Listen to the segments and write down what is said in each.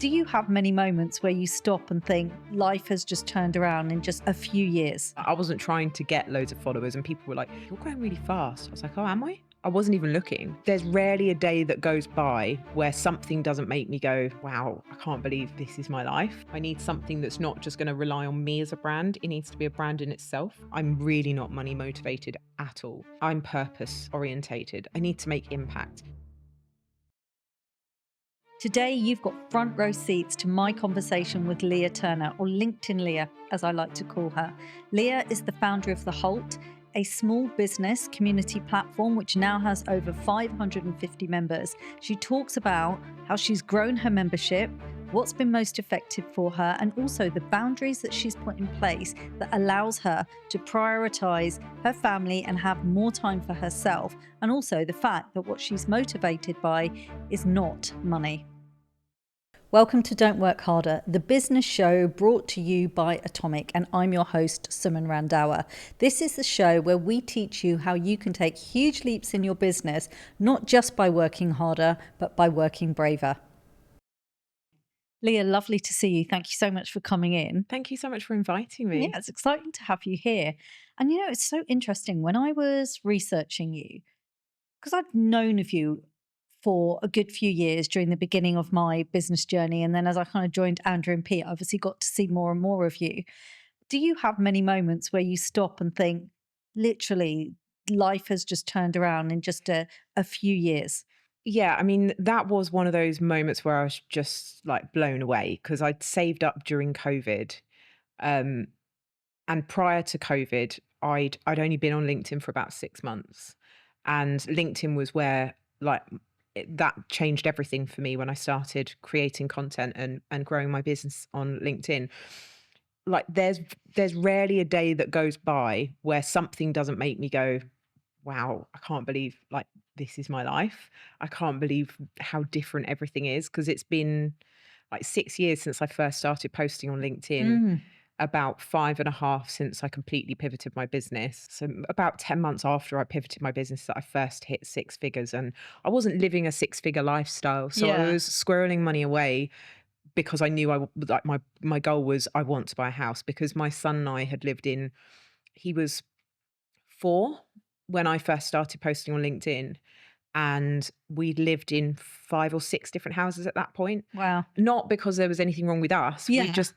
Do you have many moments where you stop and think life has just turned around in just a few years? I wasn't trying to get loads of followers and people were like, "You're growing really fast." I was like, "Oh, am I?" I wasn't even looking. There's rarely a day that goes by where something doesn't make me go, "Wow, I can't believe this is my life." I need something that's not just going to rely on me as a brand. It needs to be a brand in itself. I'm really not money motivated at all. I'm purpose orientated. I need to make impact. Today, you've got front row seats to my conversation with Leah Turner, or LinkedIn Leah, as I like to call her. Leah is the founder of the Holt, a small business community platform which now has over 550 members. She talks about how she's grown her membership, what's been most effective for her, and also the boundaries that she's put in place that allows her to prioritize her family and have more time for herself, and also the fact that what she's motivated by is not money. Welcome to Don't Work Harder, the business show brought to you by Atomic, and I'm your host, Suman Randhawa. This is the show where we teach you how you can take huge leaps in your business, not just by working harder, but by working braver. Leah, lovely to see you. Thank you so much for coming in. Thank you so much for inviting me. Yeah, it's exciting to have you here. And you know, it's so interesting. When I was researching you, because I've known of you for a good few years during the beginning of my business journey. And then as I kind of joined Andrew and Pete, I obviously got to see more and more of you. Do you have many moments where you stop and think, literally, life has just turned around in just a few years? Yeah, I mean, that was one of those moments where I was just like blown away because I'd saved up during COVID. Um, and prior to COVID, I'd only been on LinkedIn for about 6 months. And LinkedIn was where that changed everything for me when I started creating content and growing my business on LinkedIn. Like there's rarely a day that goes by where something doesn't make me go, "Wow, I can't believe this is my life. I can't believe how different everything is." Because it's been like 6 years since I first started posting on LinkedIn, about 5.5 since I completely pivoted my business. So about 10 months after I pivoted my business that I first hit six figures, and I wasn't living a six-figure lifestyle. So I Yeah. was squirreling money away because I knew my goal was I want to buy a house because my son and I had he was 4 when I first started posting on LinkedIn, and we lived in 5 or 6 different houses at that point. Wow. Not because there was anything wrong with us. We Yeah. just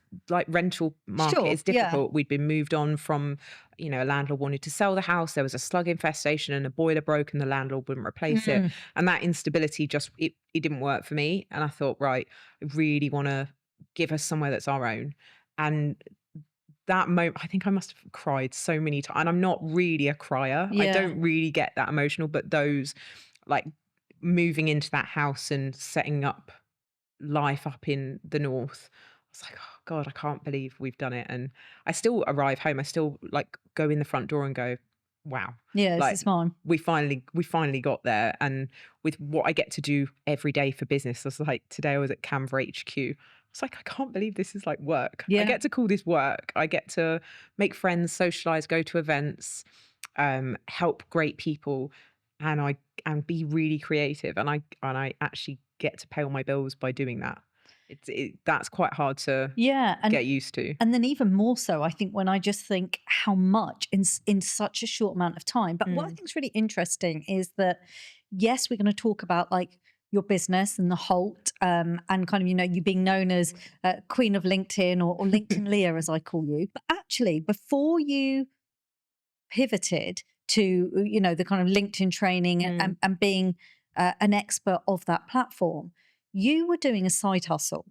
rental market Sure, is yeah. difficult. We'd been moved on from, a landlord wanted to sell the house. There was a slug infestation and a boiler broke and the landlord wouldn't replace it. And that instability it didn't work for me. And I thought, right, I really want to give us somewhere that's our own. And that moment, I think I must have cried so many times. And I'm not really a crier. I Yeah. don't really get that emotional, but those like moving into that house and setting up life up in the north, I was like, "Oh God, I can't believe we've done it." And I still arrive home. I still go in the front door and go, "Wow." Yeah, this Like is mine. we finally got there. And with what I get to do every day for business, I was like, today I was at Canva HQ. It's like, I can't believe this is like work. I Yeah. get to call this work. I get to make friends, socialize, go to events, help great people, and be really creative. And I actually get to pay all my bills by doing that. That's quite hard to Yeah. get used to. And then even more so, I think, when I just think how much in such a short amount of time. But what I think is really interesting is that, yes, we're going to talk about your business and the Holt, and kind of, you being known as Queen of LinkedIn, or LinkedIn Leah, as I call you. But actually, before you pivoted to, the kind of LinkedIn training and being an expert of that platform, you were doing a side hustle.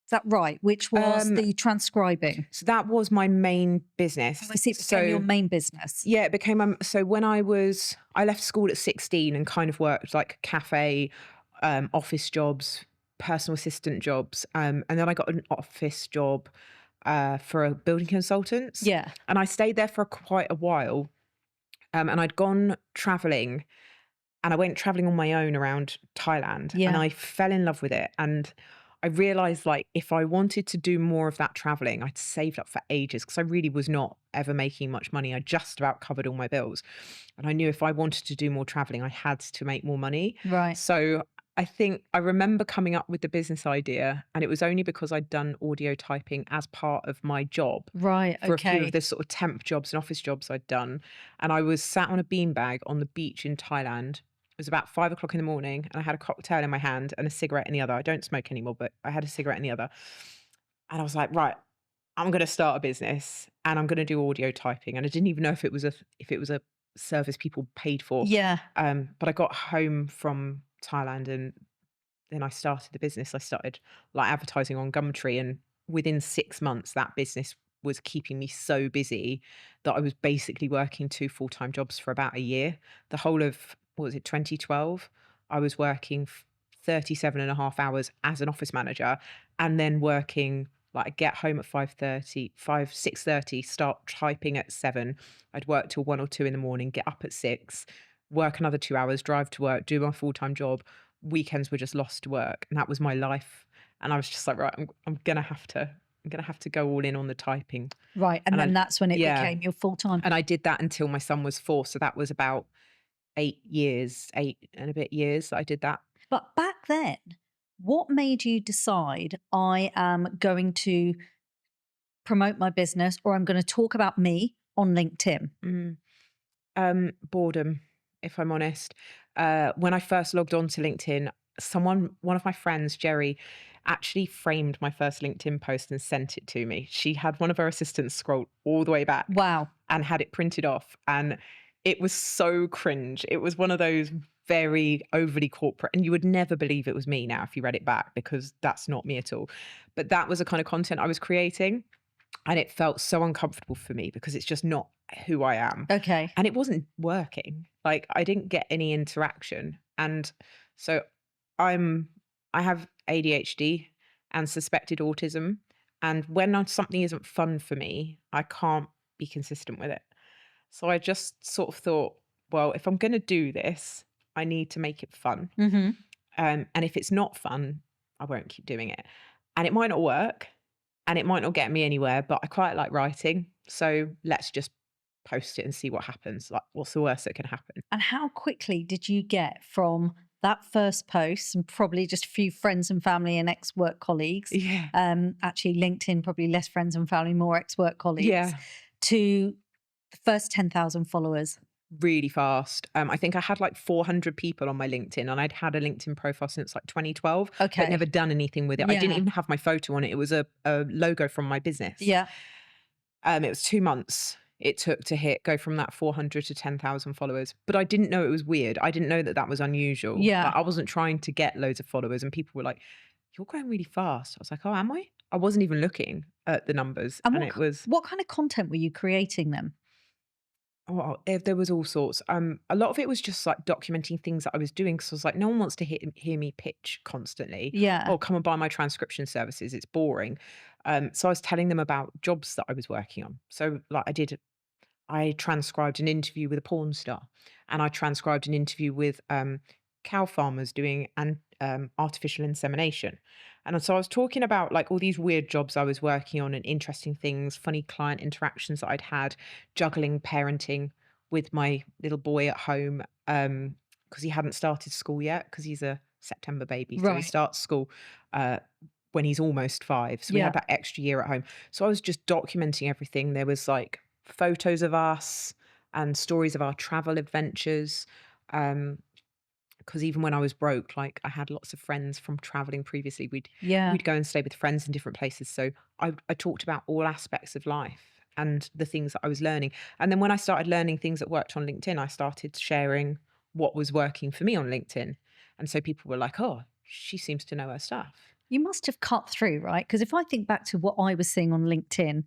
Is that right? Which was the transcribing. So that was my main business. I see it became your main business. Yeah, it became so when I left school at 16 and kind of worked like cafe, office jobs, personal assistant jobs, and then I got an office job for a building consultants. Yeah. And I stayed there for quite a while, and I'd gone traveling, and I went traveling on my own around Thailand, Yeah. and I fell in love with it. And I realized if I wanted to do more of that traveling, I'd saved up for ages because I really was not ever making much money. I just about covered all my bills. And I knew if I wanted to do more traveling, I had to make more money. Right. So I think I remember coming up with the business idea, and it was only because I'd done audio typing as part of my job Right. for a few of Okay. the sort of temp jobs and office jobs I'd done. And I was sat on a beanbag on the beach in Thailand. It was about 5 o'clock in the morning, and I had a cocktail in my hand and a cigarette in the other. I don't smoke anymore, but I had a cigarette in the other. And I was like, right, I'm going to start a business and I'm going to do audio typing. And I didn't even know if it was a service people paid for. Yeah. But I got home from Thailand and then I started the business. I started like advertising on Gumtree, and within 6 months, that business was keeping me so busy that I was basically working two full-time jobs for about a year. The whole of, what was it, 2012, I was working 37 and a half hours as an office manager, and then working like I'd get home at 6:30, start typing at 7. I'd work till 1 or 2 in the morning, get up at 6, work another 2 hours, drive to work, do my full-time job. Weekends were just lost to work, and that was my life. And I was just like, right, I'm gonna have to go all in on the typing. Right. And And then I that's when it yeah, became your full time. and I did that until my son was 4. So that was about 8 years, 8 and a bit years that I did that. But back then, what made you decide I am going to promote my business or I'm going to talk about me on LinkedIn? Boredom, if I'm honest. When I first logged on to LinkedIn, one of my friends, Jerry, actually framed my first LinkedIn post and sent it to me. She had one of her assistants scroll all the way back Wow. and had it printed off. And it was so cringe. It was one of those very overly corporate, and you would never believe it was me now if you read it back, because that's not me at all. But that was the kind of content I was creating. And it felt so uncomfortable for me because it's just not who I am. Okay. And it wasn't working. Like I didn't get any interaction. And so I have ADHD and suspected autism. And when something isn't fun for me, I can't be consistent with it. So I just sort of thought, well, if I'm going to do this, I need to make it fun. Mm-hmm. And if it's not fun, I won't keep doing it. And it might not work and it might not get me anywhere, but I quite like writing. So let's just post it and see what happens. Like, what's the worst that can happen? And how quickly did you get from that first post and probably just a few friends and family and ex-work colleagues? Yeah. Actually, LinkedIn, probably less friends and family, more ex-work colleagues, Yeah. to the first 10,000 followers. Really fast. I think I had like 400 people on my LinkedIn, and I'd had a LinkedIn profile since like 2012, Okay. but never done anything with it. I didn't Yeah. even have my photo on it. It was a logo from my business. Yeah. It was 2 months it took to go from that 400 to 10,000 followers. But I didn't know it was weird. I didn't know that that was unusual. Yeah. Like, I wasn't trying to get loads of followers, and people were like, "You're growing really fast." I was like, "Oh, am I?" I wasn't even looking at the numbers, And and it was what kind of content were you creating then? oh, there was all sorts. A lot of it was just like documenting things that I was doing, because I was like, no one wants to hear me pitch constantly. Yeah. Oh, come and buy my transcription services. It's boring. So I was telling them about jobs that I was working on. So like I transcribed an interview with a porn star, and I transcribed an interview with cow farmers doing artificial insemination. And so I was talking about like all these weird jobs I was working on and interesting things, funny client interactions that I'd had, juggling parenting with my little boy at home, because he hadn't started school yet, because he's a September baby. So he Right. starts school when he's almost 5. So we Yeah. had that extra year at home. So I was just documenting everything. There was like photos of us and stories of our travel adventures. Because even when I was broke, like I had lots of friends from traveling previously. Yeah. We'd go and stay with friends in different places. So I talked about all aspects of life and the things that I was learning. And then when I started learning things that worked on LinkedIn, I started sharing what was working for me on LinkedIn. And so people were like, "Oh, she seems to know her stuff." You must have cut through, right? Because if I think back to what I was seeing on LinkedIn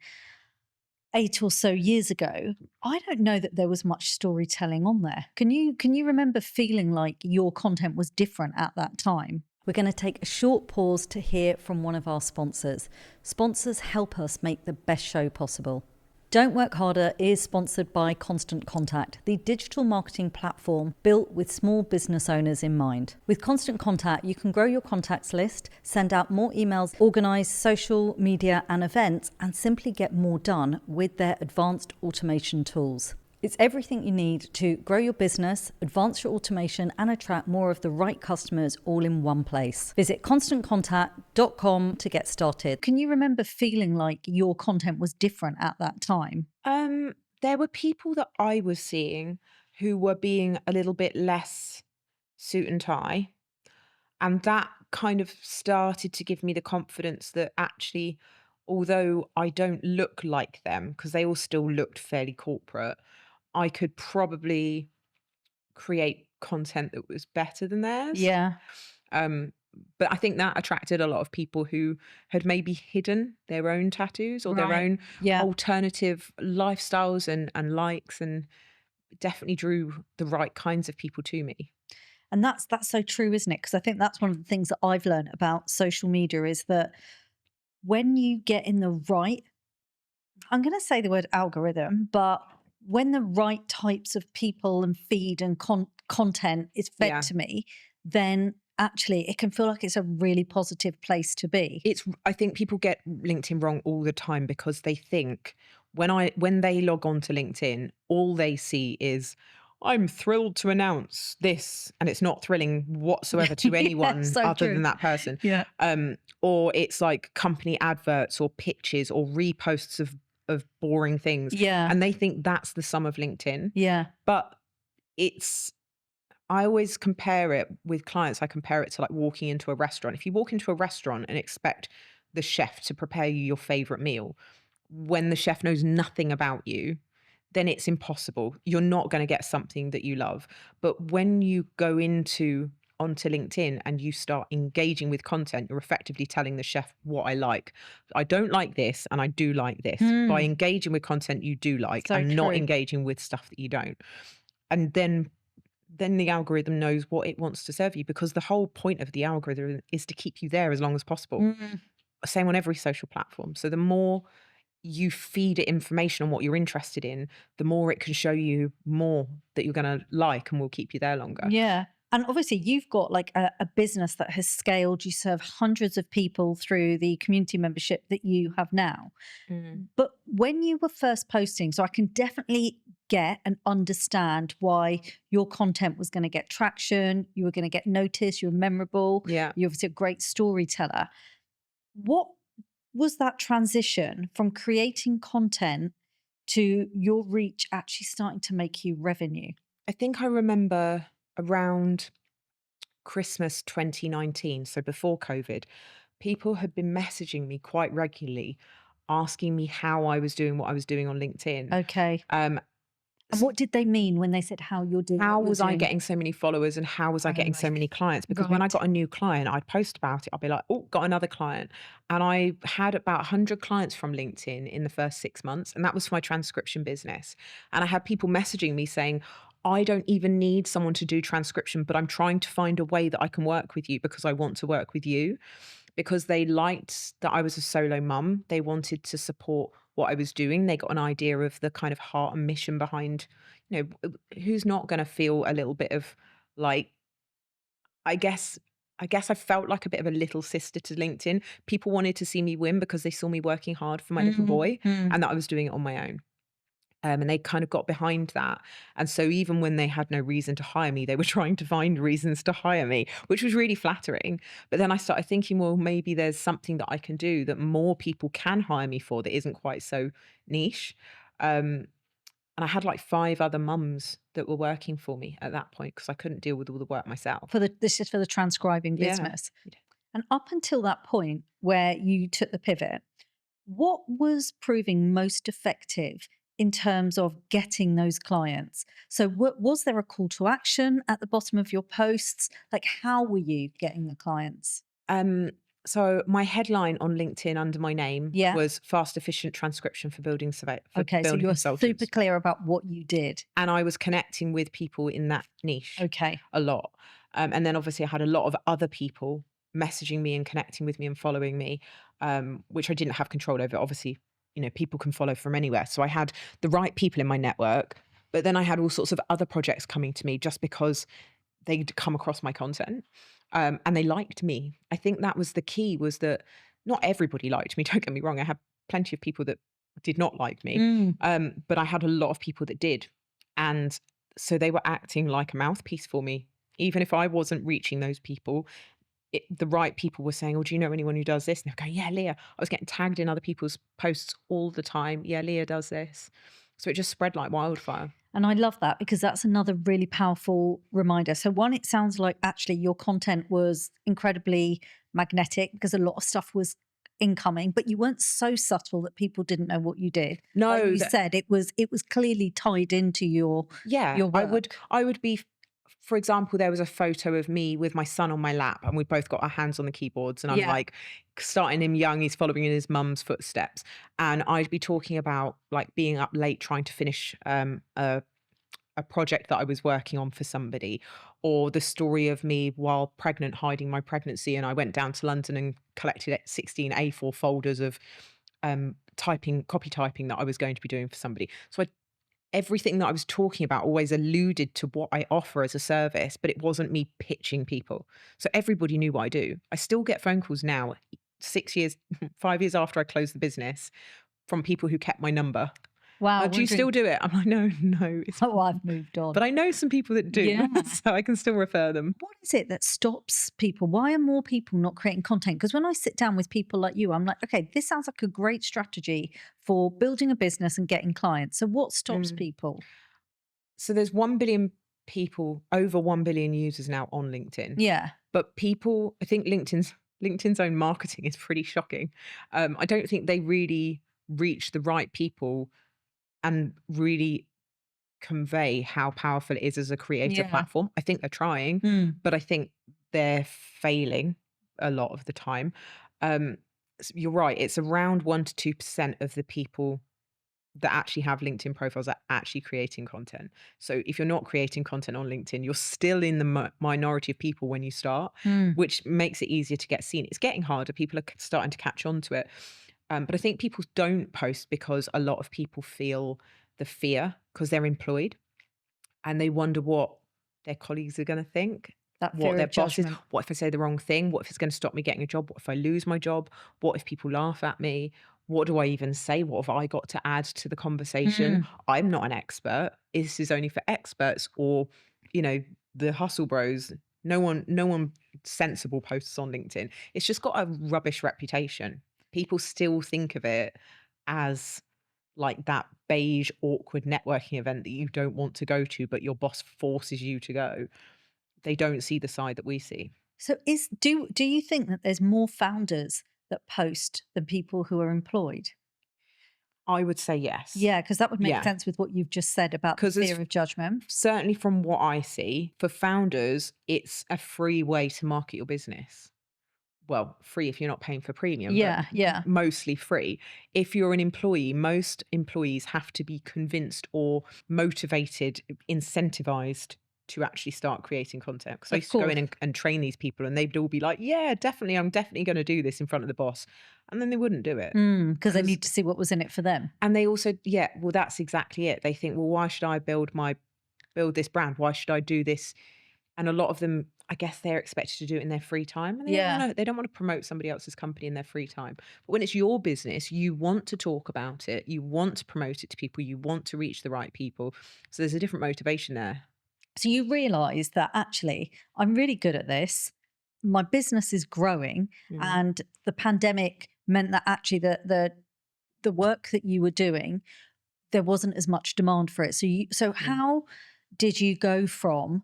8 or so years ago, I don't know that there was much storytelling on there. Can you remember feeling like your content was different at that time? We're going to take a short pause to hear from one of our sponsors. Sponsors help us make the best show possible. Don't Work Harder is sponsored by Constant Contact, the digital marketing platform built with small business owners in mind. With Constant Contact, you can grow your contacts list, send out more emails, organise social media and events, and simply get more done with their advanced automation tools. It's everything you need to grow your business, advance your automation, and attract more of the right customers all in one place. Visit constantcontact.com to get started. Can you remember feeling like your content was different at that time? There were people that I was seeing who were being a little bit less suit and tie. And that kind of started to give me the confidence that actually, although I don't look like them, because they all still looked fairly corporate, I could probably create content that was better than theirs. Yeah, Um, but I think that attracted a lot of people who had maybe hidden their own tattoos or their right. own Yeah. alternative lifestyles and likes, and definitely drew the right kinds of people to me. And that's so true, isn't it? Because I think that's one of the things that I've learned about social media is that when you get in the right, I'm going to say the word algorithm, but when the right types of people and feed and content is fed Yeah. to me, then actually it can feel like it's a really positive place to be. I think people get LinkedIn wrong all the time because they think when they log on to LinkedIn, all they see is I'm thrilled to announce this, and it's not thrilling whatsoever to Yeah, anyone so other true. than that person. Yeah. Or it's like company adverts or pitches or reposts of boring things, Yeah. and they think that's the sum of LinkedIn. Yeah. But it's I always compare it with clients. I compare it to like walking into a restaurant. If you walk into a restaurant and expect the chef to prepare you your favorite meal, when the chef knows nothing about you, then it's impossible. You're not going to get something that you love. But when you go onto LinkedIn and you start engaging with content, you're effectively telling the chef what I like. I don't like this and I do like this. By Hmm. engaging with content you do like So and not true. engaging with stuff that you don't. And then the algorithm knows what it wants to serve you, because the whole point of the algorithm is to keep you there as long as possible. Mm. Same on every social platform. So the more you feed it information on what you're interested in, the more it can show you more that you're going to like and will keep you there longer. Yeah. And obviously, you've got like a business that has scaled. You serve hundreds of people through the community membership that you have now. Mm. But when you were first posting, so I can definitely get and understand why your content was going to get traction, you were going to get noticed, you were memorable, Yeah. you're obviously a great storyteller. What was that transition from creating content to your reach actually starting to make you revenue? I think I remember around Christmas 2019, so before COVID, people had been messaging me quite regularly, asking me how I was doing what I was doing on LinkedIn. Okay. Um, And what did they mean when they said how you're doing how what you're was I doing? getting so many followers and how was I getting so many clients? Because when I Right. got a new client, I'd post about it. I'd be like, oh, got another client. And I had about 100 clients from LinkedIn in the first 6 months. And that was for my transcription business. And I had people messaging me saying, I don't even need someone to do transcription, but I'm trying to find a way that I can work with you because I want to work with you. Because they liked that I was a solo mum. They wanted to support what I was doing. They got an idea of the kind of heart and mission behind, who's not going to feel a little bit of like, I guess, I felt like a bit of a little sister to LinkedIn. People wanted to see me win because they saw me working hard for my little boy Mhm. and that I was doing it on my own. And they kind of got behind that. And so even when they had no reason to hire me, they were trying to find reasons to hire me, which was really flattering. But then I started thinking, well, maybe there's something that I can do that more people can hire me for that isn't quite so niche. And I had like 5 other mums that were working for me at that point because I couldn't deal with all the work myself. This is for the transcribing Yeah. business. And up until that point where you took the pivot, what was proving most effective in terms of getting those clients? So, was there a call to action at the bottom of your posts? Like, how were you getting the clients? Um, so my headline on LinkedIn under my name Yeah. was fast, efficient transcription for Okay. So, building you're super consultants. clear about what you did. And I was connecting with people in that niche Okay. a lot. And then obviously I had a lot of other people messaging me and connecting with me and following me, which I didn't have control over. Obviously, people can follow from anywhere. So I had the right people in my network, but then I had all sorts of other projects coming to me just because they'd come across my content, and they liked me. I think that was the key, was that not everybody liked me. Don't get me wrong. I had plenty of people that did not like me, Mm. but I had a lot of people that did. And so they were acting like a mouthpiece for me. Even if I wasn't reaching those people, the right people were saying, "Oh, do you know anyone who does this?" And they're going, "Yeah, Leah." I was getting tagged in other people's posts all the time. "Yeah, Leah does this." So it just spread like wildfire. And I love that because that's another really powerful reminder. So, one, it sounds like actually your content was incredibly magnetic because a lot of stuff was incoming, but you weren't so subtle that people didn't know what you did. Like No, you that said, it was clearly tied into yeah, your work. I would be for example, there was a photo of me with my son on my lap, and we both got our hands on the keyboards, and I'm Yeah. like starting him young, he's following in his mum's footsteps. And I'd be talking about like being up late trying to finish a project that I was working on for somebody, or the story of me while pregnant hiding my pregnancy, and I went down to London and collected 16 A4 folders of copy typing that I was going to be doing for somebody. So everything that I was talking about always alluded to what I offer as a service, but it wasn't me pitching people. So everybody knew what I do. I still get phone calls now, 6 years, 5 years after I closed the business, from people who kept my number. Wow. Do you still Wondering, do it? I'm like, no, no. It's, oh, I've moved on. but I know some people that do, Yeah. so I can still refer them. What is it that stops people? Why are more people not creating content? Because when I sit down with people like you, I'm like, okay, this sounds like a great strategy for building a business and getting clients. So, what stops Mm. people? So there's 1 billion people, over 1 billion users now on LinkedIn. Yeah. But people, I think LinkedIn's own marketing is pretty shocking. I don't think they really reach the right people and really convey how powerful it is as a creator Yeah. platform. I think they're trying, Mm. but I think they're failing a lot of the time. You're right. It's around 1 to 2% of the people that actually have LinkedIn profiles are actually creating content. So if you're not creating content on LinkedIn, you're still in the minority of people when you start, Mm. which makes it easier to get seen. It's getting harder. People are starting to catch on to it. But I think people don't post because a lot of people feel the fear because they're employed and they wonder what their colleagues are going to think, That what fear their of boss is. judgment. What if I say the wrong thing? What if it's going to stop me getting a job? What if I lose my job? What if people laugh at me? What do I even say? What have I got to add to the conversation? Mm. I'm not an expert. This is only for experts or, you know, the hustle bros. No one sensible posts on LinkedIn. It's just got a rubbish reputation. People still think of it as like that beige, awkward networking event that you don't want to go to, but your boss forces you to go. They don't see the side that we see. So, do you think that there's more founders that post than people who are employed? I would say yes. Yeah, because that would make Yeah. sense with what you've just said about the Because fear of judgment. certainly from what I see, for founders, it's a free way to market your business. Well, free if you're not paying for premium, but Yeah, yeah. mostly free. If you're an employee, most employees have to be convinced or motivated, incentivized to actually start creating content. Because I Of used to go in course. and train these people, and they'd all be like, "Yeah, definitely, I'm definitely going to do this in front of the boss," and then they wouldn't do it Because they because. need to see what was in it for them. And they also, yeah, well, that's exactly it. They think, well, why should I build this brand? Why should I do this? And a lot of them, I guess they're expected to do it in their free time and Yeah. they don't want to promote somebody else's company in their free time. But when it's your business, you want to talk about it, you want to promote it to people, you want to reach the right people. So there's a different motivation there. So you realize that actually I'm really good at this. My business is growing, Mm, and the pandemic meant that actually the work that you were doing, there wasn't as much demand for it. So mm, how did you go from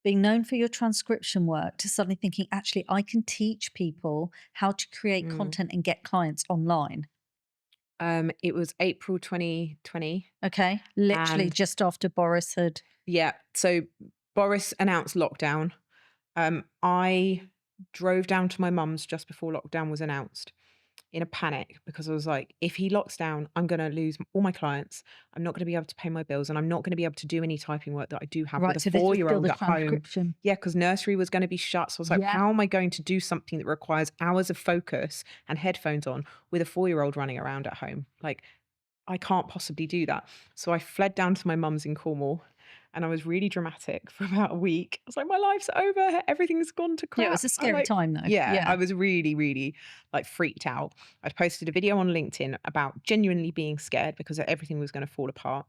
being known for your transcription work to suddenly thinking, actually, I can teach people how to create mm. content and get clients online? It was April 2020 Okay. Literally and just after Boris had. yeah, so Boris announced lockdown. I drove down to my mum's just before lockdown was announced in a panic because I was like, if he locks down, I'm going to lose all my clients. I'm not going to be able to pay my bills and I'm not going to be able to do any typing work that I do have with Right. a So this was still 4-year-old the at home. transcription. Yeah, because nursery was going to be shut. So I was like, Yeah. how am I going to do something that requires hours of focus and headphones on with a 4-year-old running around at home? Like, I can't possibly do that. So I fled down to my mum's in Cornwall and I was really dramatic for about a week. I was like, my life's over. Everything's gone to Yeah. It was crap. a I'm scary like, time, though. yeah, I Yeah. was really, really like freaked out. I'd posted a video on LinkedIn about genuinely being scared because everything was going to fall apart.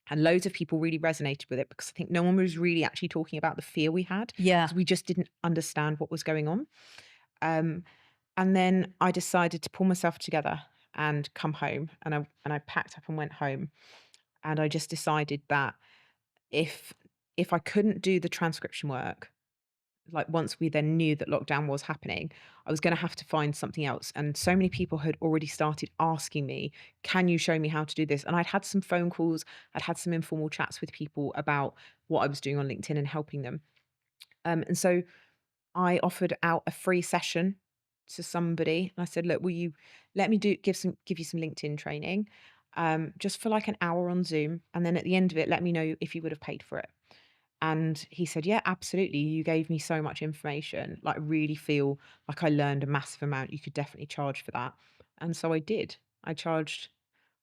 And loads of people really resonated with it because I think no one was really actually talking about the fear we had Yeah. because we just didn't understand what was going on. Um, and then I decided to pull myself together and come home, and I packed up and went home. And I just decided that if if I couldn't do the transcription work, like once we then knew that lockdown was happening, I was going to have to find something else. And so many people had already started asking me, can you show me how to do this? And I'd had some phone calls, I'd had some informal chats with people about what I was doing on LinkedIn and helping them. And so I offered out a free session to somebody. And I said, look, will you let me give you some LinkedIn training, just for like an hour on Zoom. And then at the end of it, let me know if you would have paid for it. And he said, yeah, absolutely. You gave me so much information. Like, I really feel like I learned a massive amount. You could definitely charge for that. And so I did. I charged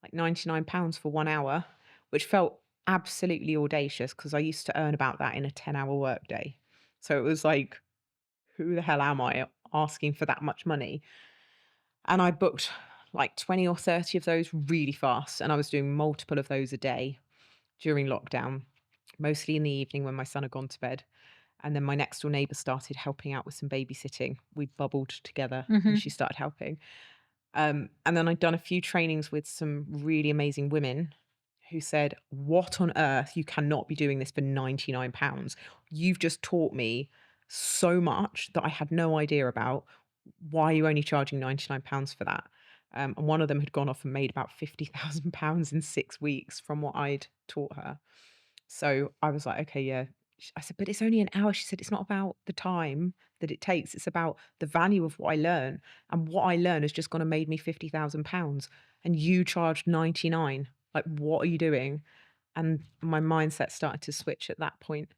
like £99 for 1 hour, which felt absolutely audacious because I used to earn about that in a 10-hour workday. So it was like, who the hell am I asking for that much money? And I booked like 20 or 30 of those really fast. And I was doing multiple of those a day during lockdown, mostly in the evening when my son had gone to bed. And then my next door neighbour started helping out with some babysitting. We bubbled together and Hmm. she started helping. And then I'd done a few trainings with some really amazing women who said, what on earth? You cannot be doing this for £99. You've just taught me so much that I had no idea about. Why are you only charging £99 for that? And one of them had gone off and made about £50,000 in 6 weeks from what I'd taught her. So I was like, okay, yeah. I said, but it's only an hour. She said, it's not about the time that it takes. It's about the value of what I learn. And what I learn has just gone and made me £50,000. And you charged 99. Like, what are you doing? And my mindset started to switch at that point,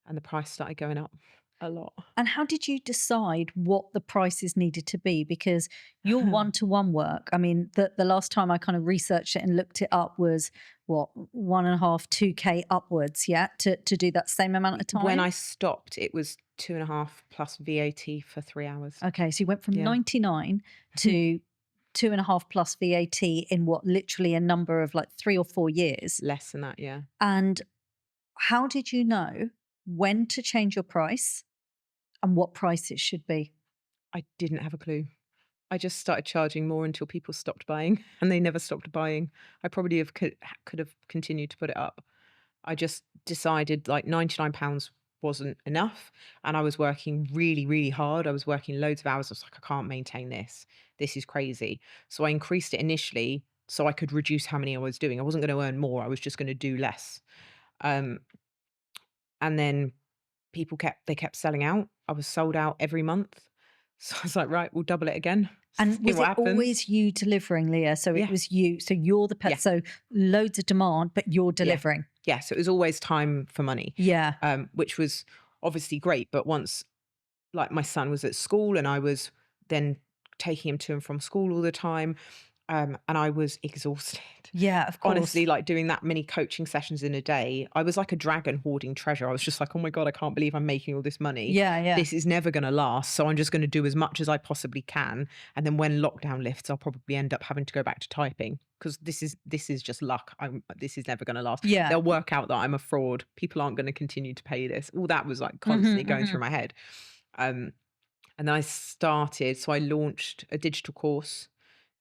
and the price started going up a lot. And how did you decide what the prices needed to be? Because your one-to-one work, I mean, the last time I kind of researched it and looked it up was what, 1.5, 2K upwards, yeah, to do that same amount of When time? I stopped, it was 2.5 plus VAT for 3 hours. Okay, so you went from Yeah. 99 to 2.5 plus VAT in what, literally a number of like 3 or 4 years. Less than that, yeah. And how did you know when to change your price and what price it should be? I didn't have a clue. I just started charging more until people stopped buying, and they never stopped buying. I probably could have continued to put it up. I just decided like £99 wasn't enough, and I was working really, really hard. I was working loads of hours. I was like, I can't maintain this. This is crazy. So I increased it initially so I could reduce how many I was doing. I wasn't going to earn more. I was just going to do less. Um, and then they kept selling out. I was sold out every month. So I was like, right, we'll double it again. And See was what it happens. always you delivering, Leah? So it Yeah. was you. So you're the Yeah. pet. So loads of demand, but you're Yeah. delivering. Yeah. So it was always time for money, Yeah. which was obviously great. But once like my son was at school and I was then taking him to and from school all the time, and I was exhausted. Yeah, of course. Honestly, like doing that many coaching sessions in a day, I was like a dragon hoarding treasure. I was just like, oh my God, I can't believe I'm making all this money. Yeah, yeah. This is never going to last. So I'm just going to do as much as I possibly can. And then when lockdown lifts, I'll probably end up having to go back to typing because this is just luck. This is never going to last. Yeah. They'll work out that I'm a fraud. People aren't going to continue to pay this. All that was like Mhm, constantly going mhm. through my head. And then I launched a digital course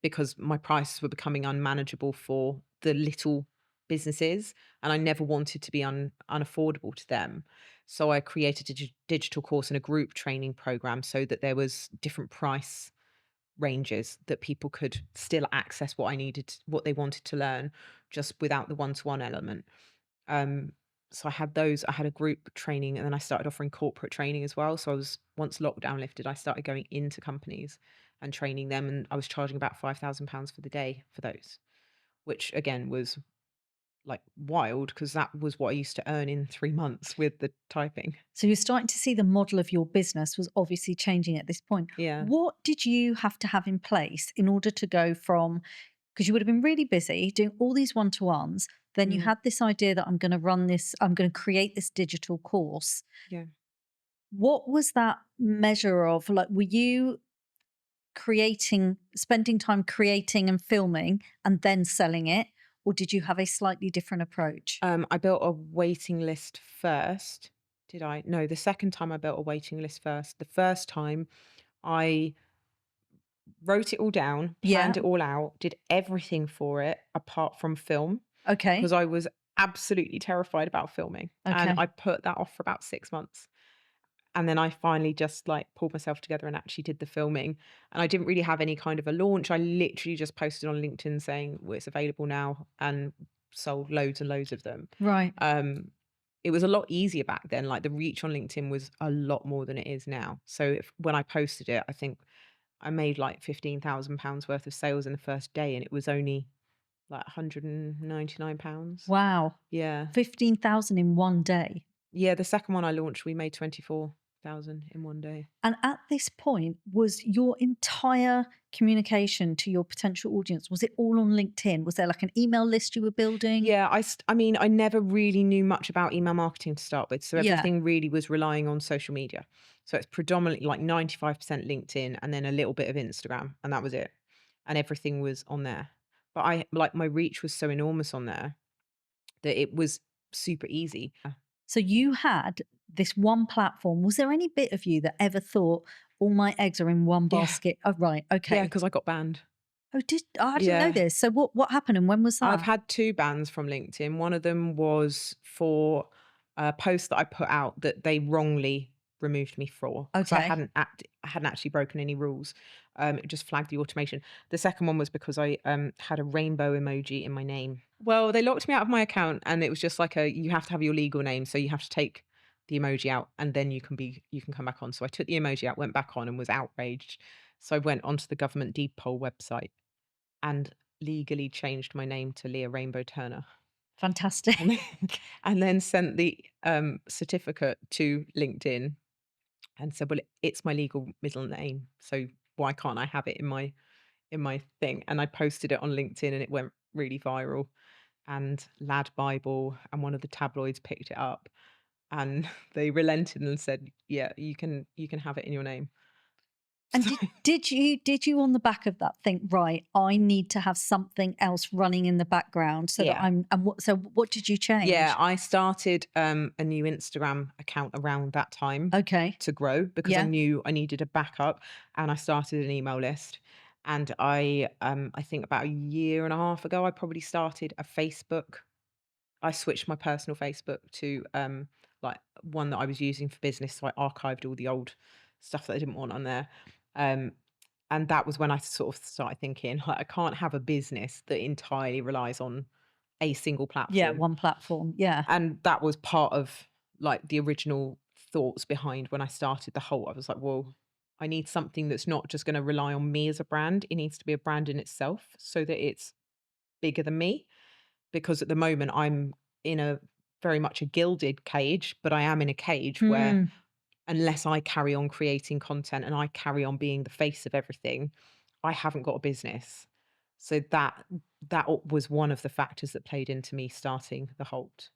because my prices were becoming unmanageable for the little businesses and I never wanted to be unaffordable to them. So I created a digital course and a group training program so that there was different price ranges that people could still access what they wanted to learn, just without the one-to-one element. Um, so I had a group training and then I started offering corporate training as well. So once lockdown lifted, I started going into companies and training them. And I was charging about £5,000 for the day for those, which again was like wild because that was what I used to earn in 3 months with the typing. So you're starting to see the model of your business was obviously changing at this point. Yeah. What did you have to have in place in order to go from, because you would have been really busy doing all these one-to-ones, then you Mm, had this idea that I'm going to run this, I'm going to create this digital course. yeah. What was that measure of? Like, were you spending time creating and filming and then selling it? or did you have a slightly different approach? I built a waiting list first. Did I? No, the second time I built a waiting list first. The first time I wrote it all down, Yeah. planned it all out, did everything for it apart from film Okay. because I was absolutely terrified about filming. And Okay. I put that off for about 6 months. And then I finally just like pulled myself together and actually did the filming. And I didn't really have any kind of a launch. I literally just posted on LinkedIn saying, well, it's available now, and sold loads and loads of them. Right. Um, it was a lot easier back then. Like the reach on LinkedIn was a lot more than it is now. So when I posted it, I think I made like £15,000 worth of sales in the first day, and it was only like £199. Wow. Yeah. 15,000 in one day. Yeah. The second one I launched, we made 24,000 in one day. And at this point, was your entire communication to your potential audience, was it all on LinkedIn? Was there like an email list you were building? Yeah, I mean, I never really knew much about email marketing to start with, so Yeah. everything really was relying on social media. So it's predominantly like 95% LinkedIn and then a little bit of Instagram, and that was it. And everything was on there. But I like my reach was so enormous on there that it was super easy. So you had this one platform. Was there any bit of you that ever thought all my eggs are in one Yeah. basket? Oh, right. Yeah, Okay. because I got banned. I didn't know Yeah. this. So what happened and when was I've that? had 2 bans from LinkedIn. One of them was for a post that I put out that they wrongly removed me for because Okay. I hadn't actually broken any rules. It just flagged the automation. The second one was because I had a rainbow emoji in my name. Well, they locked me out of my account, and it was just like you have to have your legal name, so you have to take the emoji out and then you can come back on. So I took the emoji out, went back on, and was outraged. So I went onto the government deed poll website and legally changed my name to Leah Rainbow Turner. Fantastic. And then, and then sent the certificate to LinkedIn and said, "Well, it's my legal middle name, so why can't I have it in my thing?" And I posted it on LinkedIn, and it went really viral. And Lad Bible and one of the tabloids picked it up, and they relented and said, "Yeah, you can have it in your name." And So did you on the back of that think, right, I need to have something else running in the background so that yeah. I'm and what did you Yeah, change? I started a new Instagram account around that time Okay. to grow because I Yeah. knew I needed a backup, and I started an email list. And I think about a year and a half ago, I probably started a Facebook. I switched my personal Facebook to like one that I was using for business, so I archived all the old stuff that I didn't want on there. Um, and that was when I sort of started thinking, like, I can't have a business that entirely relies on a single Yeah, platform. one platform. Yeah. And that was part of, like, the original thoughts behind when I started the Holt. I was like, "Well, I need something that's not just gonna rely on me as a brand. It needs to be a brand in itself so that it's bigger than me." Because at the moment, I'm in a very much a gilded cage, but I am in a cage where Hmm. unless I carry on creating content and I carry on being the face of everything, I haven't got a business. So that was one of the factors that played into me starting the Holt.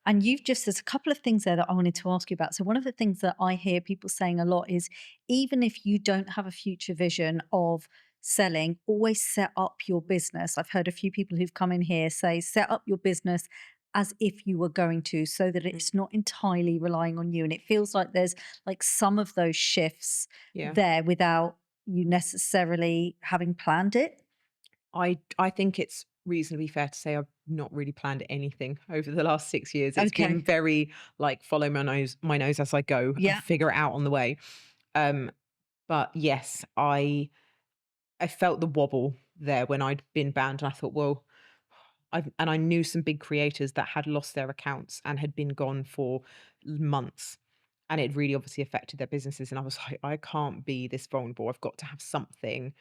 And there's a couple of things there that I wanted to ask you about. So, one of the things that I hear people saying a lot is even if you don't have a future vision of selling, always set up your business. I've heard a few people who've come in here say, set up your business as if you were going to, so that Mm. it's not entirely relying on you. And it feels like there's like some of those shifts Yeah. there without you necessarily having planned it. I think it's reasonably fair to say I've not really planned anything over the last 6 years. It's been Okay. very, like, follow my nose as I go and Yeah. figure it out on the way. Um, but yes, I felt the wobble there when I'd been banned, and I thought, well, I knew some big creators that had lost their accounts and had been gone for months, and it really obviously affected their businesses. And I was like, I can't be this vulnerable. I've got to have something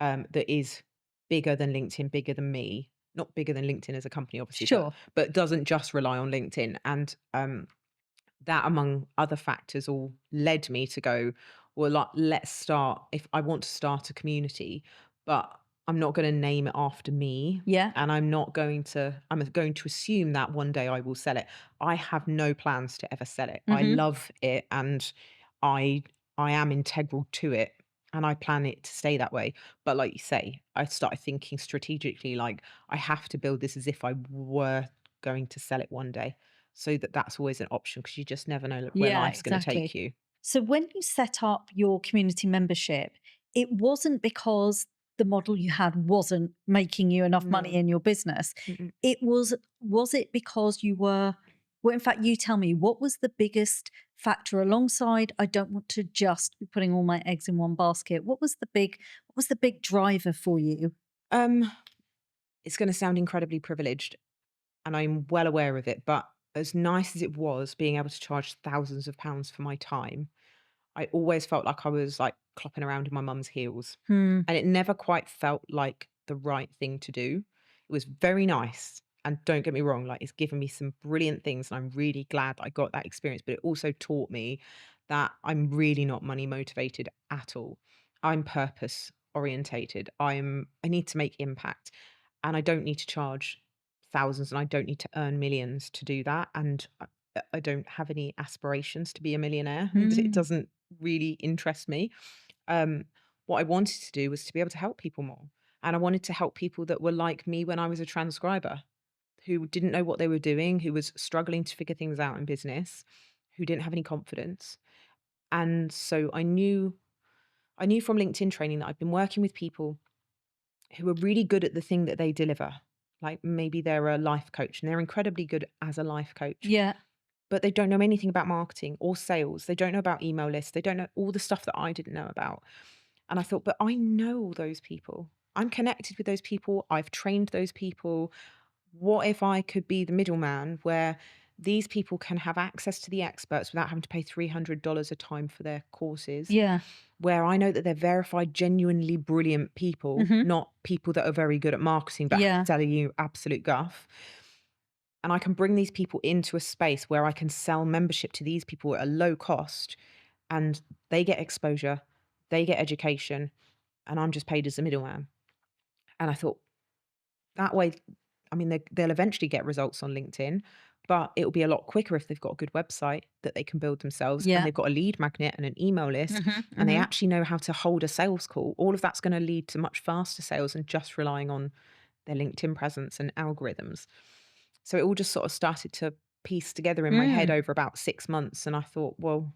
that is bigger than LinkedIn, bigger than me. Not bigger than LinkedIn as a company, obviously, Sure. but doesn't just rely on LinkedIn. And that, among other factors, all led me to go, well, like, let's start. If I want to start a community, but I'm not going to name it after me. Yeah. And I'm going to assume that one day I will sell it. I have no plans to ever sell it. I Hmm. love it, and I, I am integral to it. and I plan it to stay that way. But like you say, I started thinking strategically, like I have to build this as if I were going to sell it one day, so that that's always an option because you just never know where Yeah, life's going to take exactly. you. So when you set up your community membership, it wasn't because the model you had wasn't making you enough money No. in your business. Mm-mm. It was it because you were, well, in fact, you tell me, what was the biggest factor alongside I don't want to just be putting all my eggs in one basket? What was the big driver for you? Um, it's going to sound incredibly privileged, and I'm well aware of it. But as nice as it was being able to charge thousands of pounds for my time, I always felt like I was like clopping around in my mum's heels. Hmm. And it never quite felt like the right thing to do. It was very nice. And don't get me wrong, like it's given me some brilliant things. And I'm really glad that I got that experience. But it also taught me that I'm really not money motivated at all. I'm purpose orientated. I need to make impact. And I don't need to charge thousands and I don't need to earn millions to do that. And I don't have any aspirations to be a millionaire. It Hmm. doesn't really interest me. Um, what I wanted to do was to be able to help people more. And I wanted to help people that were like me when I was a transcriber, who didn't know what they were doing, who was struggling to figure things out in business, who didn't have any confidence. And so I knew from LinkedIn training that I've been working with people who are really good at the thing that they deliver. Like maybe they're a life coach and they're incredibly good as a life coach, Yeah. but they don't know anything about marketing or sales. They don't know about email lists. They don't know all the stuff that I didn't know about. And I thought, but I know all those people. I'm connected with those people. I've trained those people. What if I could be the middleman where these people can have access to the experts without having to pay $300 a time for their courses? Yeah. Where I know that they're verified, genuinely brilliant people, Hmm. not people that are very good at marketing but Yeah. selling you absolute guff. And I can bring these people into a space where I can sell membership to these people at a low cost and they get exposure, they get education, and I'm just paid as a middleman. And I thought that way, I mean, they'll eventually get results on LinkedIn, but it'll be a lot quicker if they've got a good website that they can build themselves and Yeah. they've got a lead magnet and an email list Hmm. and they Hmm. actually know how to hold a sales call. All of that's going to lead to much faster sales than just relying on their LinkedIn presence and algorithms. So it all just sort of started to piece together in my head Mm. over about 6 months. And I thought, well,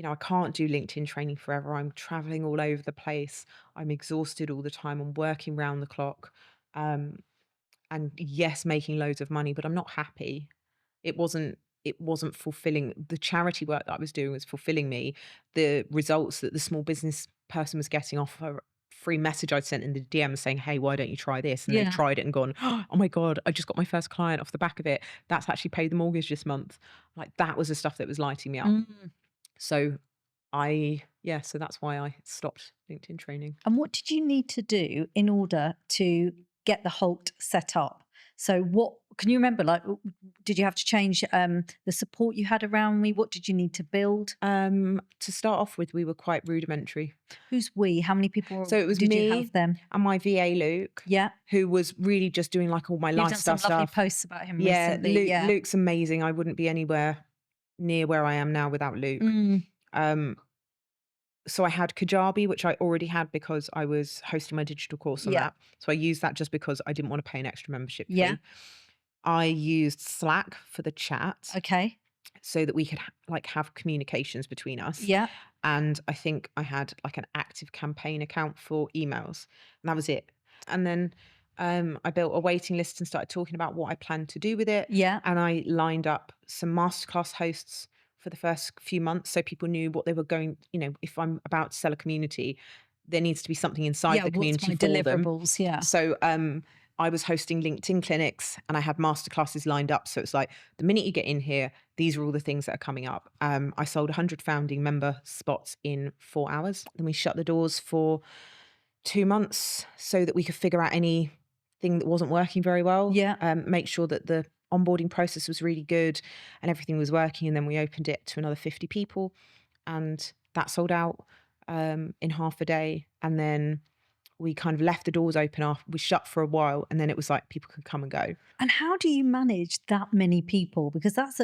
I can't do LinkedIn training forever. I'm traveling all over the place. I'm exhausted all the time. I'm working round the clock. Um, and yes, making loads of money, but I'm not happy. It wasn't fulfilling. The charity work that I was doing was fulfilling me. The results that the small business person was getting off a free message I'd sent in the DM saying, "Hey, why don't you try this?" And they've Yeah. tried it and gone, "Oh my God, I just got my first client off the back of it. That's actually paid the mortgage this month." Like that was the stuff that was lighting me up. Mm. So so that's why I stopped LinkedIn training. And what did you need to do in order to get the Holt set up? So what can you remember? Like, did you have to change the support you had around me? What did you need to build? To start off with, we were quite rudimentary. Who's we? How many people So it was did you have me then? and my VA Luke, Yeah. who was really just doing like all my You've done lifestyle some lovely stuff. posts about him Yeah, recently. Luke Yeah. Luke's amazing. I wouldn't be anywhere near where I am now without Luke. Mm. Um, so I had Kajabi, which I already had because I was hosting my digital course on Yeah. that. So I used that just because I didn't want to pay an extra membership Yeah. fee. I used Slack for the chat Okay. so that we could like have communications between us. Yeah. And I think I had like an active campaign account for emails, and that was it. And then I built a waiting list and started talking about what I planned to do with it. Yeah. And I lined up some masterclass hosts for the first few months so people knew what they were going, if I'm about to sell a community, there needs to be something inside Yeah. the What's community my for them. deliverables? Yeah. So I was hosting LinkedIn clinics and I had masterclasses lined up. So it's like the minute you get in here, these are all the things that are coming up. I sold 100 founding member spots in 4 hours. Then we shut the doors for 2 months so that we could figure out anything that wasn't working very well. Yeah. Make sure that the onboarding process was really good and everything was working. And then we opened it to another 50 people and that sold out in half a day. And then we kind of left the doors open off. We shut for a while and then it was like people could come and go. And how do you manage that many people? Because that's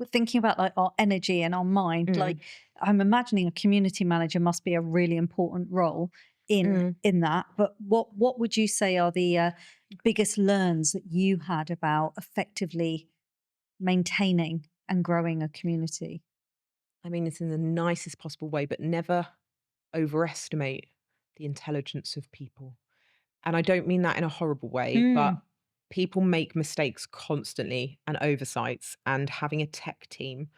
thinking about like our energy and our mind, like Mm, I'm imagining a community manager must be a really important role mm. in that. But what would you say are the biggest learns that you had about effectively maintaining and growing a community? I mean, it's in the nicest possible way, but never overestimate the intelligence of people. And I don't mean that in a horrible way, Mm, but people make mistakes constantly and oversights. And having a tech team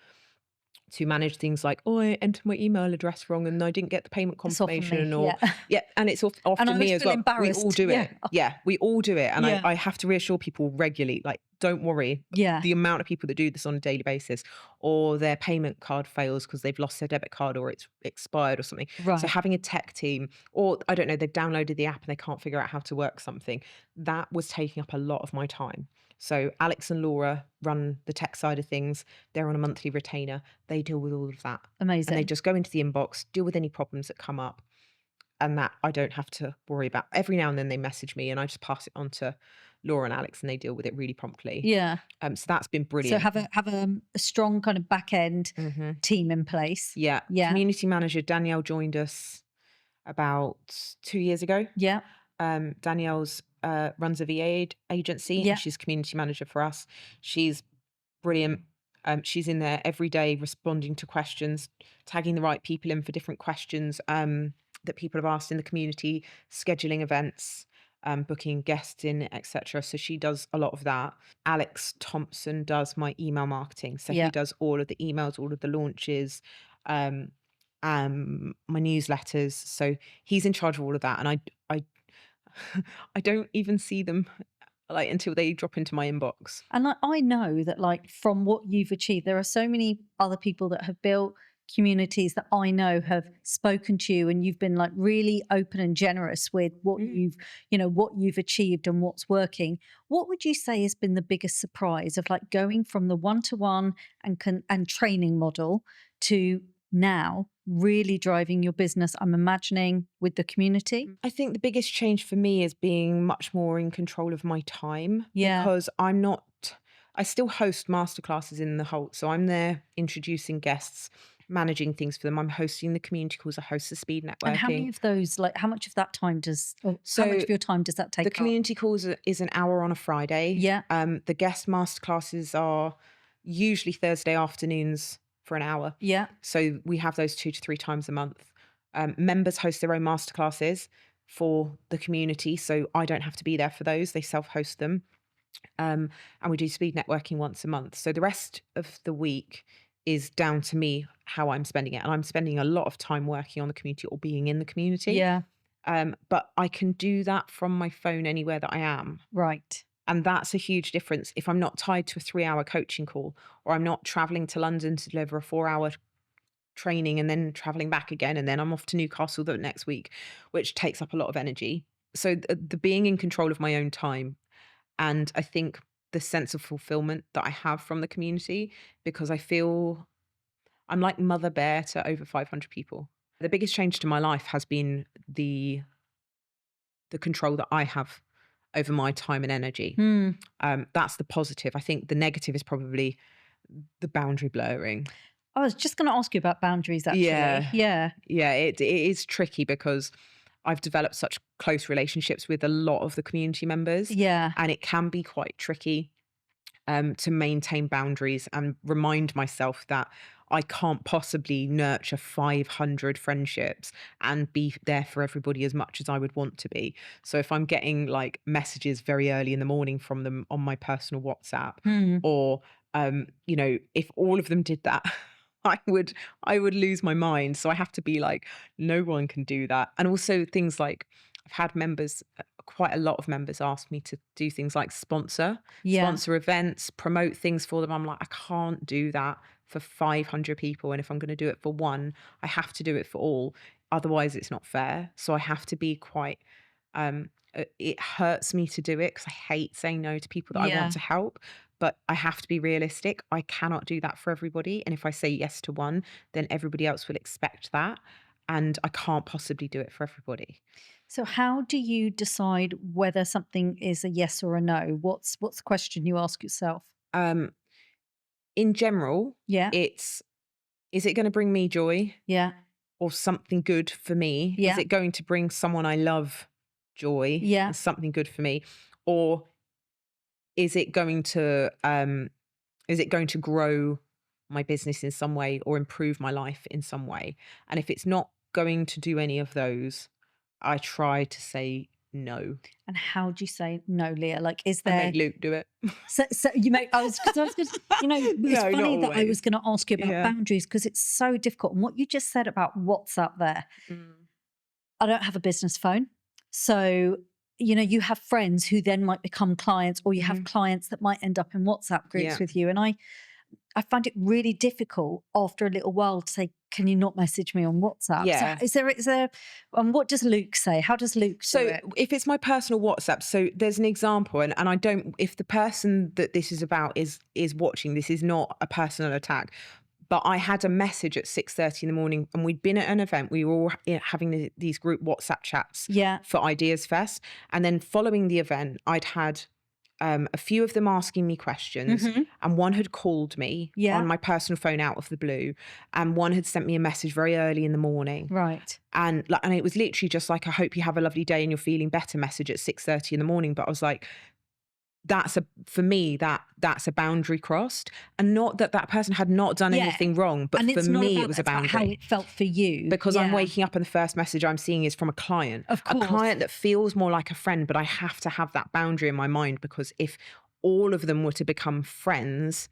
to manage things like, oh, I entered my email address wrong and I didn't get the payment it's often me, confirmation, or yeah. yeah, and it's And often I would me as feel well. We all embarrassed. do Yeah. it. Yeah, we all do it. And Yeah. I have to reassure people regularly, like, don't worry. Yeah. The amount of people that do this on a daily basis, or their payment card fails because they've lost their debit card or it's expired or something. So Right. having a tech team, or I don't know, they've downloaded the app and they can't figure out how to work something, that was taking up a lot of my time. So Alex and Laura run the tech side of things. They're on a monthly retainer. They deal with all of that. And they Amazing. just go into the inbox, deal with any problems that come up. And that I don't have to worry about. Every now and then they message me and I just pass it on to Laura and Alex and they deal with it really promptly. Yeah. So that's been So brilliant. have a strong kind of back end Hmm. team in place. Yeah. Yeah. Community manager Danielle joined us about 2 years ago. Yeah. Danielle's runs a VA agency Yeah. and she's community manager for us. She's brilliant. She's in there every day responding to questions, tagging the right people in for different questions that people have asked in the community, scheduling events, booking guests in, etc. So she does a lot of that. Alex Thompson does my email marketing. So he Yeah. does all of the emails, all of the launches, um, my newsletters. So he's in charge of all of that. And I I don't even see them like until they drop into my inbox. And I know that, like, from what you've achieved, there are so many other people that have built communities that I know have spoken to you, and you've been like really open and generous with what Mm. what you've achieved and what's working. What would you say has been the biggest surprise of like going from the one-to-one and training model to now really driving your business? I'm imagining with the community. I think the biggest change for me is being much more in control of my time Yeah. because I still host masterclasses in the Holt. So I'm there introducing guests, managing things for them. I'm hosting the community calls, I host the speed And how many networking. of those, like, how much of that time does, or how much So of your time does that the take up? community calls is an hour on a Friday. Yeah. The guest masterclasses are usually Thursday afternoons for an hour. Yeah. So we have those 2 to 3 times a month. Members host their own masterclasses for the community. So I don't have to be there for those. They self-host them. And we do speed networking once a month. So the rest of the week is down to me how I'm spending it. And I'm spending a lot of time working on the community or being in the community. Yeah. But I can do that from my phone anywhere that I am. Right. And that's a huge difference if I'm not tied to a 3 hour coaching call or I'm not traveling to London to deliver a 4 hour training and then traveling back again. And then I'm off to Newcastle the next week, which takes up a lot of energy. So the being in control of my own time. And I think the sense of fulfillment that I have from the community, because I feel I'm like Mother Bear to over 500 people. The biggest change to my life has been the control that I have over my time and energy. Hmm. That's the positive. I think the negative is probably the boundary blurring. I was just going to ask you about boundaries, actually. Yeah. Yeah. Yeah, it is tricky because I've developed such close relationships with a lot of the community members, Yeah. and it can be quite tricky to maintain boundaries and remind myself that I can't possibly nurture 500 friendships and be there for everybody as much as I would want to be. So if I'm getting like messages very early in the morning from them on my personal WhatsApp, Hmm. or if all of them did that, I would lose my mind. So I have to be like, no one can do that. And also things like I've had members, quite a lot of members ask me to do things like sponsor Yeah. events, promote things for them. I'm like, I can't do that for 500 people. And if I'm going to do it for one, I have to do it for all. Otherwise, it's not fair. So I have to be quite, it hurts me to do it because I hate saying no to people that I Yeah. want to help. But I have to be realistic. I cannot do that for everybody. And if I say yes to one, then everybody else will expect that. And I can't possibly do it for everybody. So how do you decide whether something is a yes or a no? What's the question you ask yourself? Um, in general, Yeah. is it going to bring me joy Yeah. or something good for me? Yeah. Is it going to bring someone I love joy Yeah. and something good for me? Or is it going to grow my business in some way or improve my life in some way? And if it's not going to do any of those, I try to say no. And how do you say no, Leah? Like, is I there? make Luke do it. So you make. I was gonna, it's No, not funny that I was always. going to ask you about Yeah. boundaries because it's so difficult. And what you just said about WhatsApp there, I don't have a business phone, so you have friends who then might become clients, or you have clients that might end up in WhatsApp groups Yeah. with you. And I find it really difficult after a little while to say, can you not message me on WhatsApp? Yeah. So is there, and what does Luke say? How does Luke do it? If it's my personal WhatsApp, so there's an example, and I don't, if the person that this is about is watching, this is not a personal attack, but I had a message at 6:30 in the morning and we'd been at an event. We were all having these group WhatsApp chats for Ideas Fest. And then following the event, I'd had a few of them asking me questions, and one had called me on my personal phone out of the blue, and one had sent me a message very early in the morning. Right. And it was literally just like, I hope you have a lovely day and you're feeling better message at 6:30 in the morning. But I was like, for me, that's a boundary crossed, and not that person had not done anything wrong, but and for me it was a about boundary. how it felt for you, because I'm waking up and the first message I'm seeing is from a client, Of course. a client that feels more like a friend, but I have to have that boundary in my mind, because if all of them were to become friends,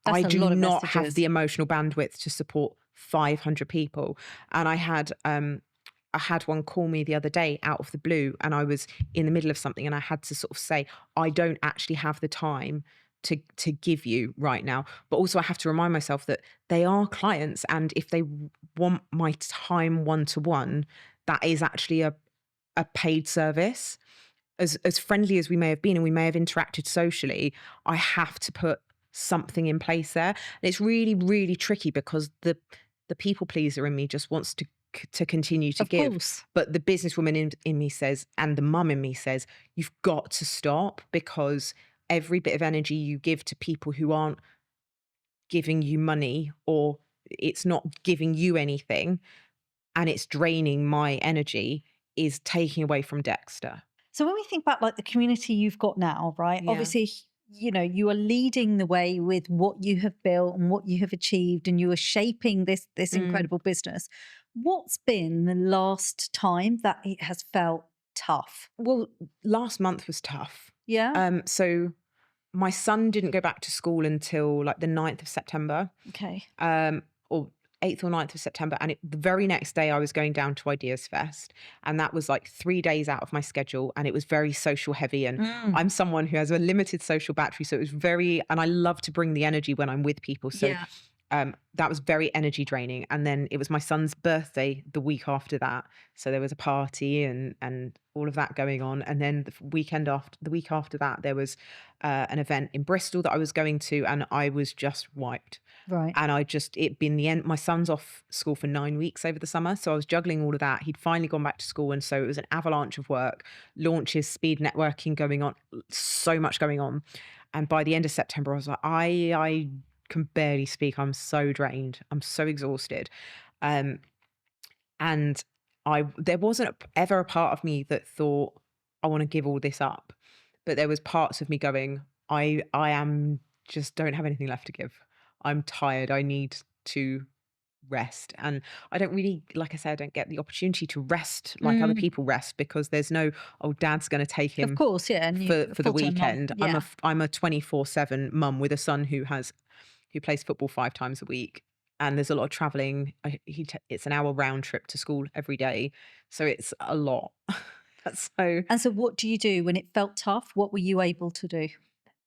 That's I a do lot of not messages. have the emotional bandwidth to support 500 people. And I had one call me the other day out of the blue, and I was in the middle of something and I had to sort of say, I don't actually have the time to give you right now. But also I have to remind myself that they are clients, and if they want my time one-to-one, that is actually a paid service. As friendly as we may have been and we may have interacted socially, I have to put something in place there. And it's really, really tricky, because the people pleaser in me just wants to continue to give. Course. But the businesswoman in me says, and the mum in me says, you've got to stop, because every bit of energy you give to people who aren't giving you money, or it's not giving you anything, and it's draining my energy, is taking away from Dexter. So when we think about like the community you've got now, right? Yeah. Obviously, you are leading the way with what you have built and what you have achieved, and you are shaping this incredible business. What's been the last time that it has felt tough? Well, last month was tough. Yeah. So my son didn't go back to school until like the 9th of September. Okay. Or 8th or 9th of September. And the very next day I was going down to Ideas Fest. And that was like 3 days out of my schedule. And it was very social heavy. And I'm someone who has a limited social battery. So it was and I love to bring the energy when I'm with people. So that was very energy draining. And then it was my son's birthday the week after that. So there was a party and all of that going on. And then the week after that, there was an event in Bristol that I was going to, and I was just wiped. Right. And it'd been the end. My son's off school for 9 weeks over the summer. So I was juggling all of that. He'd finally gone back to school. And so it was an avalanche of work, launches, speed networking going on, so much going on. And by the end of September, I was like, I can barely speak. I'm so drained. I'm so exhausted. And there wasn't ever a part of me that thought, I want to give all this up. But there was parts of me going, I am just don't have anything left to give. I'm tired. I need to rest. And I don't really, like I said, I don't get the opportunity to rest like other people rest, because there's no, dad's going to take him Of course, yeah. And for the weekend. Yeah. I'm a 24/7 mum with a son who plays football 5 times a week, and there's a lot of traveling. It's an hour round trip to school every day, so it's a lot. And so what do you do when it felt tough? What were you able to do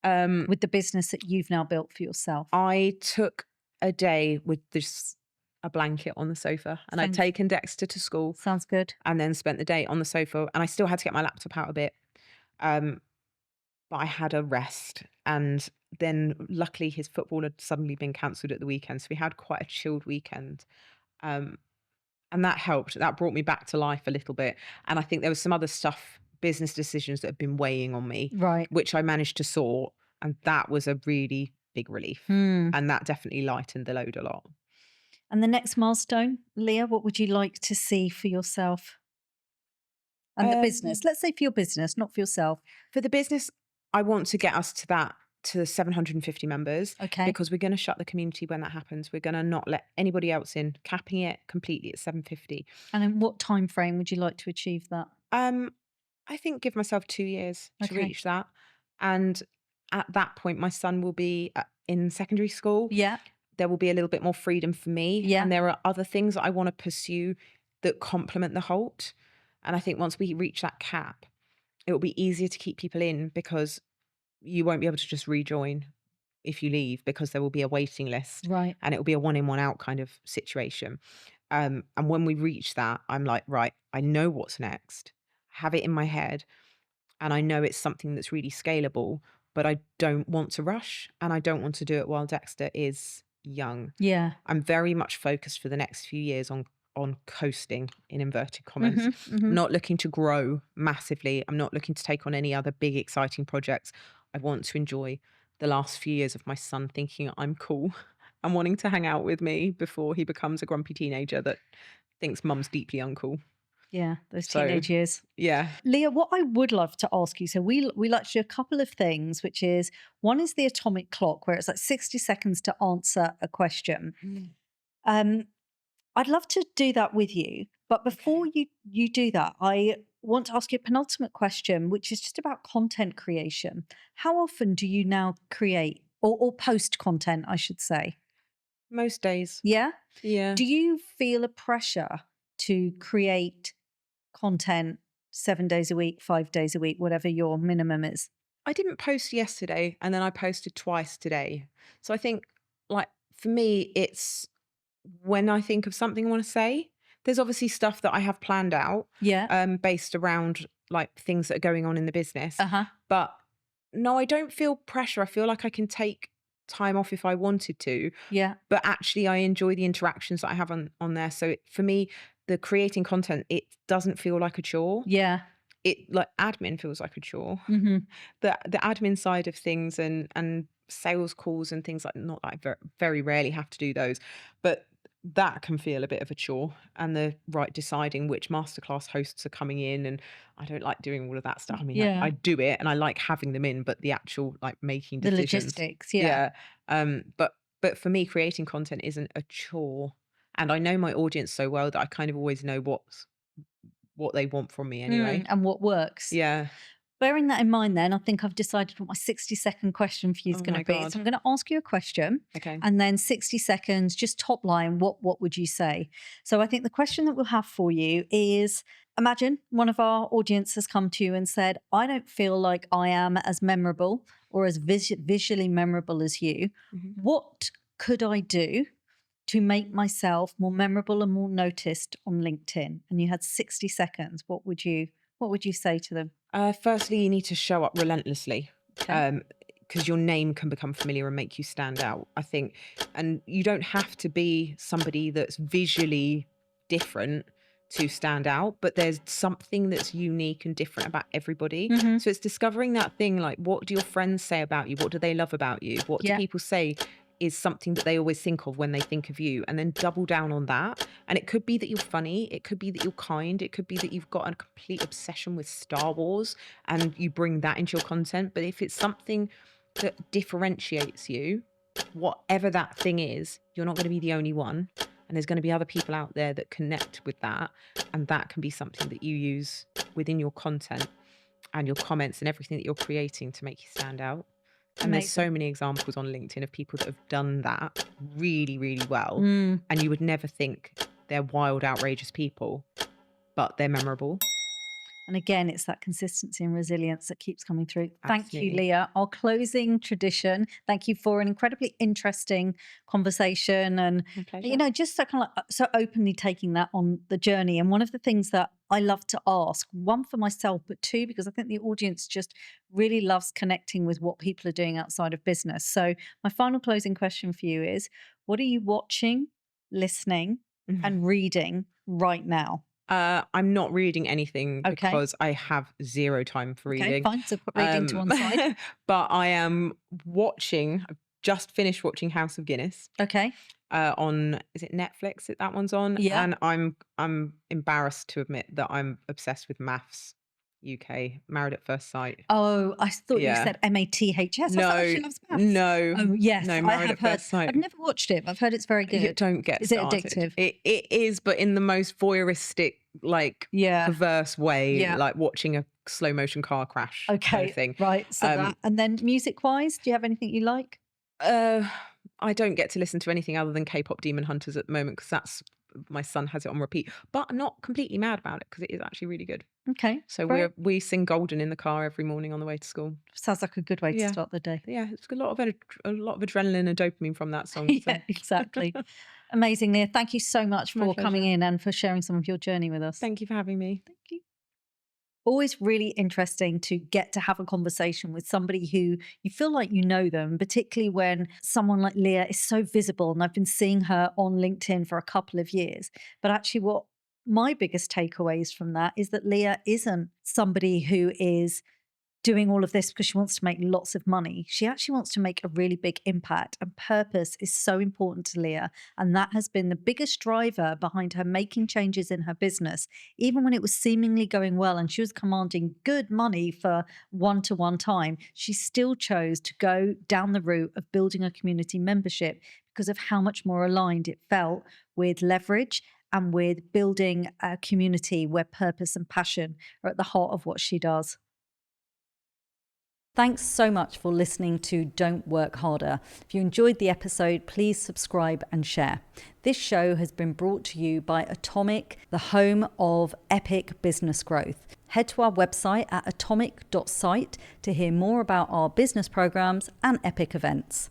with the business that you've now built for yourself? I took a day with a blanket on the sofa, and I'd taken Dexter to school. Sounds good. And then spent the day on the sofa, and I still had to get my laptop out a bit. But I had a rest, and then luckily his football had suddenly been cancelled at the weekend, so we had quite a chilled weekend. And that helped. That brought me back to life a little bit. And I think there was some other stuff, business decisions that had been weighing on me, right, which I managed to sort. And that was a really big relief. Hmm. And that definitely lightened the load a lot. And the next milestone, Leah, what would you like to see for yourself and the business? Let's say for your business, not for yourself. For the business, I want to get us to 750 members, Okay. because we're going to shut the community when that happens. We're going to not let anybody else in, capping it completely at 750. And in what time frame would you like to achieve that? I think give myself 2 years to Okay. reach that. And at that point, my son will be in secondary school. Yeah. There will be a little bit more freedom for me. Yeah. And there are other things that I want to pursue that complement the Holt. And I think once we reach that cap, it will be easier to keep people in, because you won't be able to just rejoin if you leave, because there will be a waiting list, Right. and it will be a one in, one out kind of situation. And when we reach that, I'm like, right, I know what's next, have it in my head, and I know it's something that's really scalable, but I don't want to rush, and I don't want to do it while Dexter is young. Yeah. I'm very much focused for the next few years on coasting, in inverted commas. Not looking to grow massively. I'm not looking to take on any other big exciting projects. I want to enjoy the last few years of my son thinking I'm cool and wanting to hang out with me before he becomes a grumpy teenager that thinks mum's deeply uncool. Yeah, those So, teenage years. Yeah. Leah, what I would love to ask you, so we like to do a couple of things, which is, one is the atomic clock, where it's like 60 seconds to answer a question. I'd love to do that with you, but before you do that, I want to ask you a penultimate question, which is just about content creation. How often do you now create or post content, I should say? Most days. Yeah? Yeah. Do you feel a pressure to create content 7 days a week, 5 days a week, whatever your minimum is? I didn't post yesterday, and then I posted twice today. So I think, like, for me, it's when I think of something I want to say. There's obviously stuff that I have planned out, Yeah. based around like things that are going on in the business. Uh-huh. But no, I don't feel pressure. I feel like I can take time off if I wanted to. Yeah. But actually, I enjoy the interactions that I have on there. So for me, the creating content, it doesn't feel like a chore. Yeah. It, like, admin feels like a chore. Mm-hmm. The admin side of things, and sales calls and things like, not that I very rarely have to do those, but that can feel a bit of a chore. And the deciding which masterclass hosts are coming in, and I don't like doing all of that stuff. I mean, Yeah. I do it and I like having them in, but the actual, like, making The decisions, logistics, yeah. but for me, creating content isn't a chore, and I know my audience so well that I kind of always know what they want from me anyway. And what works. Yeah. Bearing that in mind, then, I think I've decided what my 60-second question for you is Oh going my to be. God. So I'm going to ask you a question. Okay. And then 60 seconds, just top line, what would you say? So I think the question that we'll have for you is, imagine one of our audience has come to you and said, I don't feel like I am as memorable or as visually memorable as you. Mhm. What could I do to make myself more memorable and more noticed on LinkedIn? And you had 60 seconds. What would you say to them? Firstly, you need to show up relentlessly, Okay. because your name can become familiar and make you stand out, I think. And you don't have to be somebody that's visually different to stand out, but there's something that's unique and different about everybody. Mhm. So it's discovering that thing, like, what do your friends say about you? What do they love about you? What do Yeah. people say is something that they always think of when they think of you? And then double down on that. And it could be that you're funny. It could be that you're kind. It could be that you've got a complete obsession with Star Wars and you bring that into your content. But if it's something that differentiates you, whatever that thing is, you're not going to be the only one. And there's going to be other people out there that connect with that. And that can be something that you use within your content and your comments and everything that you're creating to make you stand out. And there's so Amazing. many examples on LinkedIn of people that have done that really, really well. Mm. And you would never think they're wild, outrageous people, but they're memorable. And again, it's that consistency and resilience that keeps coming through. Thank you, Absolutely. Leah. Our closing tradition. Thank you for an incredibly interesting conversation, and My pleasure. just so kind of like, so openly taking that on the journey. And one of the things that I love to ask, one for myself, but two, because I think the audience just really loves connecting with what people are doing outside of business. So my final closing question for you is, what are you watching, listening, and reading right now? I'm not reading anything Okay. because I have zero time for Okay, reading. fine. So put reading to one side. But I am watching. I've just finished watching House of Guinness Okay. on, is it Netflix that one's on? Yeah. And I'm embarrassed to admit that I'm obsessed with Maths UK, Married at First Sight. Oh, I thought you Yeah. said MATHS. I thought No, she loves maths. no, Oh, yes, no, I Married have at heard. First Sight. I've never watched it, but I've heard it's very You good. don't get Is started. it addictive? It is, but in the most voyeuristic, like Yeah. perverse way, Yeah. like watching a slow motion car crash kind Okay. of thing. Right. So that, and then music wise, do you have anything you like? I don't get to listen to anything other than K-pop Demon Hunters at the moment because that's my son has it on repeat. But I'm not completely mad about it because it is actually really good. Okay. So great. we sing Golden in the car every morning on the way to school. Sounds like a good way to Yeah. start the day. Yeah, it's a lot of adrenaline and dopamine from that song. Yeah, So. exactly. Amazing, Leah. Thank you so much My for coming pleasure. in and for sharing some of your journey with us. Thank you for having me. Thank you. Always really interesting to get to have a conversation with somebody who you feel like you know them, particularly when someone like Leah is so visible. And I've been seeing her on LinkedIn for a couple of years. But actually, what my biggest takeaways from that is that Leah isn't somebody who is doing all of this because she wants to make lots of money. She actually wants to make a really big impact, and purpose is so important to Leah. And that has been the biggest driver behind her making changes in her business. Even when it was seemingly going well and she was commanding good money for one-to-one time, she still chose to go down the route of building a community membership because of how much more aligned it felt with leverage and with building a community where purpose and passion are at the heart of what she does. Thanks so much for listening to Don't Work Harder. If you enjoyed the episode, please subscribe and share. This show has been brought to you by Atomic, the home of epic business growth. Head to our website at atomic.site to hear more about our business programs and epic events.